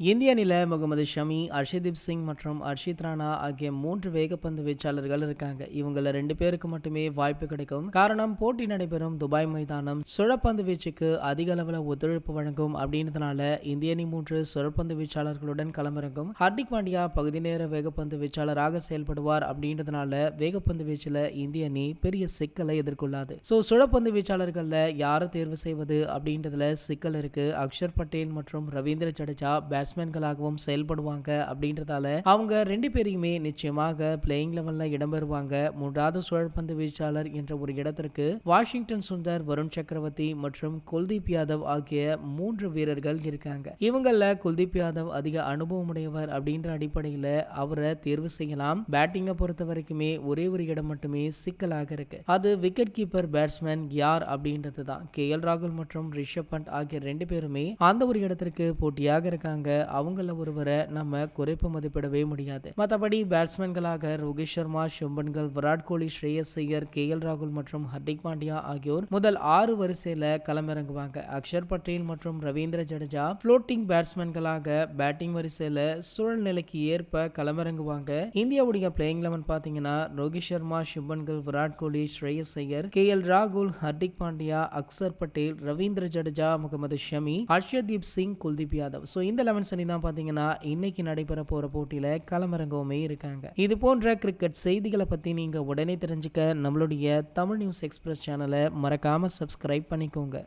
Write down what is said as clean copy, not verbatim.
இந்திய அணியில முகமது ஷமி, அர்ஷதீப் சிங் மற்றும் அர்ஷித் ராணா ஆகிய 3 வேகப்பந்து வீச்சாளர்கள் இருக்காங்க. இவங்கள 2 பேருக்கு மட்டுமே வாய்ப்பு கிடைக்கும். காரணம், போட்டி நடைபெறும் துபாய் மைதானம் சுழற்பந்து வீச்சுக்கு அதிக அளவில் ஒத்துழைப்பு வழங்கும் அப்படின்றதுனால இந்திய அணி 3 சுழற்பந்து வீச்சாளர்களுடன் களமிறங்கும். ஹர்திக் பாண்டியா பகுதி நேர வேகப்பந்து வீச்சாளராக செயல்படுவார் அப்படின்றதுனால வேகப்பந்து வீச்சில் இந்திய அணி பெரிய சிக்கலை எதிர்கொள்ளாது. சுழற்பந்து வீச்சாளர்கள்ல யாரை தேர்வு செய்வது அப்படின்றதுல சிக்கல் இருக்கு. அக்ஷர் பட்டேல் மற்றும் ரவீந்திர ஜடேஜா பேட்ஸ்மேன்களாகவும் செயல்படுவாங்க அப்படின்றதால அவங்க 2 பேரையுமே நிச்சயமாக பிளேயிங் லெவல்ல இடம்பெறுவாங்க. 3வது சுழற்பந்து வீச்சாளர் என்ற ஒரு இடத்திற்கு வாஷிங்டன் சுந்தர், வருண் சக்கரவர்த்தி மற்றும் குல்தீப் யாதவ் ஆகிய 3 வீரர்கள் இருக்காங்க. இவங்கள குல்தீப் யாதவ் அதிக அனுபவம் உடையவர் அப்படின்ற அடிப்படையில் அவரை தேர்வு செய்யலாம். பேட்டிங்கை பொறுத்த வரைக்குமே ஒரே ஒரு இடம் மட்டுமே சிக்கலாக இருக்கு. அது விக்கெட் கீப்பர் பேட்ஸ்மேன் யார் அப்படின்றது தான். KL ராகுல் மற்றும் ரிஷப் பண்ட் ஆகிய 2 பேருமே அந்த ஒரு இடத்திற்கு போட்டியாக இருக்காங்க. அவங்கள ஒருவரை நம்ம குறைப்பு மதிப்பிடவே முடியாது. மற்றபடி பேட்ஸ்மேன்களாக ரோஹித் சர்மா, சுப்மன் கில், விராட் கோலி, ஸ்ரேயஸ் ஐயர், KL ராகுல் மற்றும் ஹர்திக் பாண்டியா ஆகியோர் முதல் 6 வரிசையில களமிறங்குவாங்க. அக்ஷர் பட்டேல் மற்றும் ரவீந்திர ஜடேஜா புளோட்டிங் பேட்ஸ்மேன்களாக பேட்டிங் வரிசையில சூழ்நிலைக்கு ஏற்ப களமிறங்குவாங்க. இந்தியாவுடைய பிளேயிங் லெவன் பாத்தீங்கன்னா ரோஹித் சர்மா, சுப்மன் கில், விராட் கோலி, ஸ்ரேயஸ் ஐயர், KL ராகுல், ஹர்திக் பாண்டியா, அக்ஷர் பட்டேல், ரவீந்திர ஜடேஜா, முகமது ஷமி, அர்ஷதீப் சிங், குல்தீப் யாதவ். இந்த 11 அணி தான் பாத்தீங்கன்னா இன்னைக்கு நடைபெற போற போட்டியில களமிறங்கவுமே இருக்காங்க. இது போன்ற கிரிக்கெட் செய்திகளை பத்தி நீங்க உடனே தெரிஞ்சுக்க நம்மளுடைய தமிழ் நியூஸ் எக்ஸ்பிரஸ் சேனலை மறக்காம சப்ஸ்கிரைப் பண்ணிக்கோங்க.